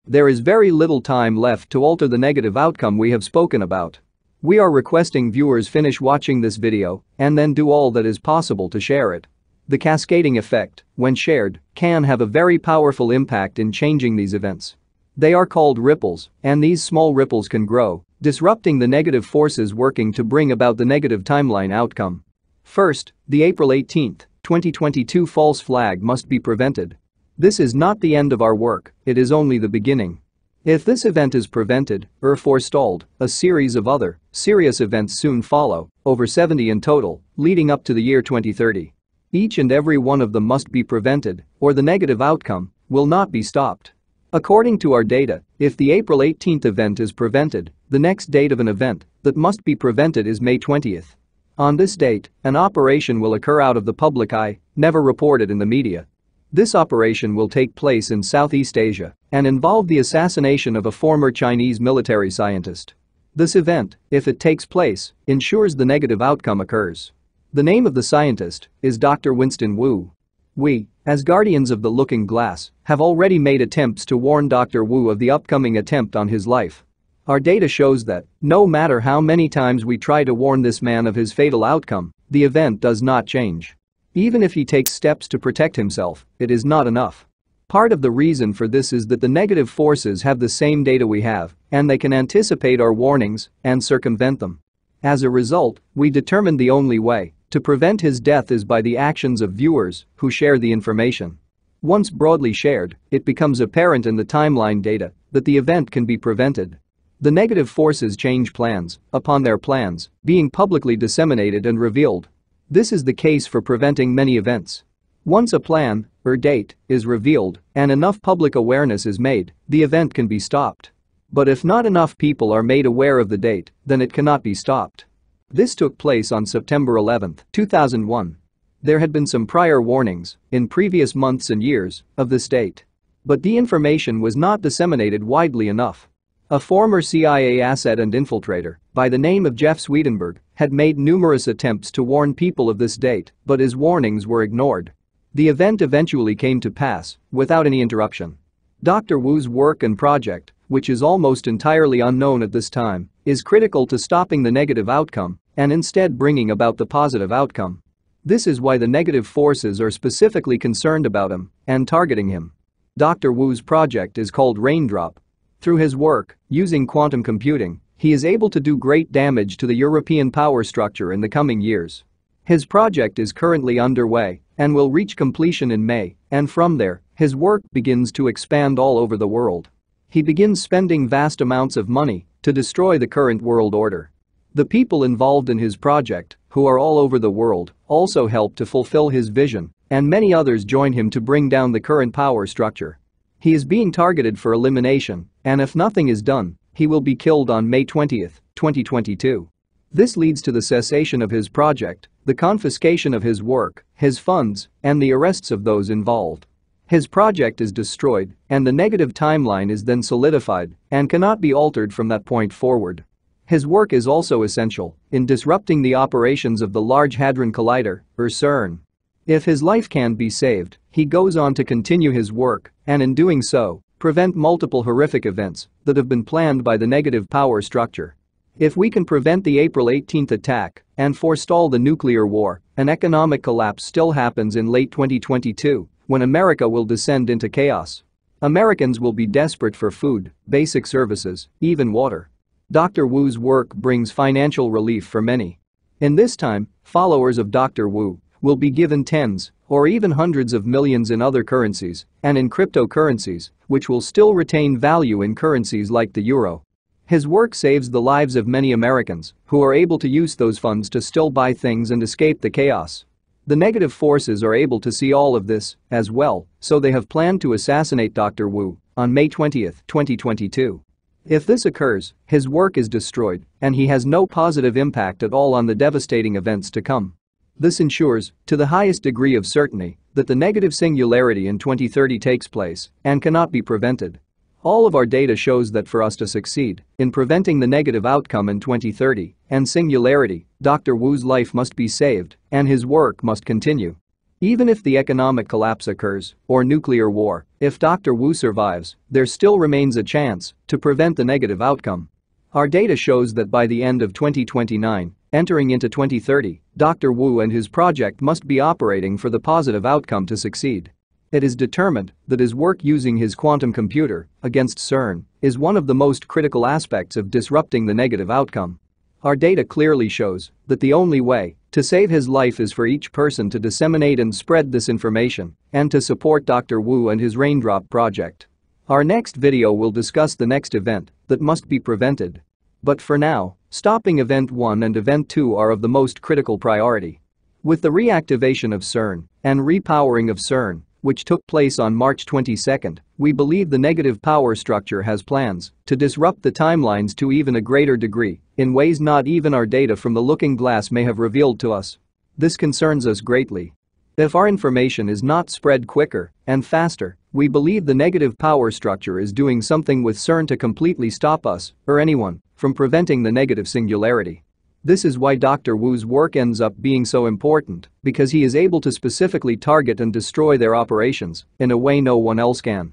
There is very little time left to alter the negative outcome we have spoken about. We are requesting viewers finish watching this video and then do all that is possible to share it. The cascading effect, when shared, can have a very powerful impact in changing these events. They are called ripples, and these small ripples can grow, disrupting the negative forces working to bring about the negative timeline outcome. First, the April 18, 2022 false flag must be prevented. This is not the end of our work, it is only the beginning. If this event is prevented or forestalled, a series of other, serious events soon follow, over 70 in total, leading up to the year 2030. Each and every one of them must be prevented, or the negative outcome will not be stopped. According to our data, if the April 18th event is prevented, the next date of an event that must be prevented is May 20th. On this date, an operation will occur out of the public eye, never reported in the media. This operation will take place in Southeast Asia and involve the assassination of a former Chinese military scientist. This event, if it takes place, ensures the negative outcome occurs. The name of the scientist is Dr. Winston Wu. We, as guardians of the looking glass, have already made attempts to warn Dr. Wu of the upcoming attempt on his life. Our data shows that, no matter how many times we try to warn this man of his fatal outcome, the event does not change. Even if he takes steps to protect himself, it is not enough. Part of the reason for this is that the negative forces have the same data we have, and they can anticipate our warnings and circumvent them. As a result, we determined the only way to prevent his death is by the actions of viewers who share the information. Once broadly shared, it becomes apparent in the timeline data that the event can be prevented. The negative forces change plans upon their plans being publicly disseminated and revealed. This is the case for preventing many events. Once a plan or date is revealed and enough public awareness is made, the event can be stopped. But if not enough people are made aware of the date, then it cannot be stopped. This took place on September 11, 2001. There had been some prior warnings in previous months and years of this date. But the information was not disseminated widely enough. A former CIA asset and infiltrator by the name of Jeff Swedenborg had made numerous attempts to warn people of this date, but his warnings were ignored. The event eventually came to pass without any interruption. Dr. Wu's work and project, which is almost entirely unknown at this time, is critical to stopping the negative outcome and instead bringing about the positive outcome. This is why the negative forces are specifically concerned about him and targeting him. Dr. Wu's project is called Raindrop. Through his work, using quantum computing, he is able to do great damage to the European power structure in the coming years. His project is currently underway and will reach completion in May, and from there, his work begins to expand all over the world. He begins spending vast amounts of money to destroy the current world order. The people involved in his project, who are all over the world, also help to fulfill his vision, and many others join him to bring down the current power structure. He is being targeted for elimination, and if nothing is done, he will be killed on May 20, 2022. This leads to the cessation of his project, the confiscation of his work, his funds, and the arrests of those involved. His project is destroyed, and the negative timeline is then solidified and cannot be altered from that point forward. His work is also essential in disrupting the operations of the Large Hadron Collider, or CERN. If his life can be saved, he goes on to continue his work, and in doing so, prevent multiple horrific events that have been planned by the negative power structure. If we can prevent the April 18th attack and forestall the nuclear war, an economic collapse still happens in late 2022, when America will descend into chaos. Americans will be desperate for food, basic services, even water. Dr. Wu's work brings financial relief for many. In this time, followers of Dr. Wu will be given tens or even hundreds of millions in other currencies and in cryptocurrencies, which will still retain value in currencies like the euro. His work saves the lives of many Americans who are able to use those funds to still buy things and escape the chaos. The negative forces are able to see all of this as well, so they have planned to assassinate Dr. Wu on May 20, 2022. If this occurs, his work is destroyed and he has no positive impact at all on the devastating events to come. This ensures, to the highest degree of certainty, that the negative singularity in 2030 takes place and cannot be prevented. All of our data shows that for us to succeed in preventing the negative outcome in 2030 and singularity, Dr. Wu's life must be saved and his work must continue. Even if the economic collapse occurs, or nuclear war, if Dr. Wu survives, there still remains a chance to prevent the negative outcome. Our data shows that by the end of 2029, entering into 2030, Dr. Wu and his project must be operating for the positive outcome to succeed. It is determined that his work using his quantum computer against CERN is one of the most critical aspects of disrupting the negative outcome. Our data clearly shows that the only way to save his life is for each person to disseminate and spread this information and to support Dr. Wu and his Raindrop project. Our next video will discuss the next event that must be prevented. But for now, stopping Event 1 and Event 2 are of the most critical priority. With the reactivation of CERN and repowering of CERN, which took place on March 22, we believe the negative power structure has plans to disrupt the timelines to even a greater degree, in ways not even our data from the looking glass may have revealed to us. This concerns us greatly. If our information is not spread quicker and faster, we believe the negative power structure is doing something with CERN to completely stop us, or anyone, from preventing the negative singularity. This is why Dr. Wu's work ends up being so important, because he is able to specifically target and destroy their operations in a way no one else can.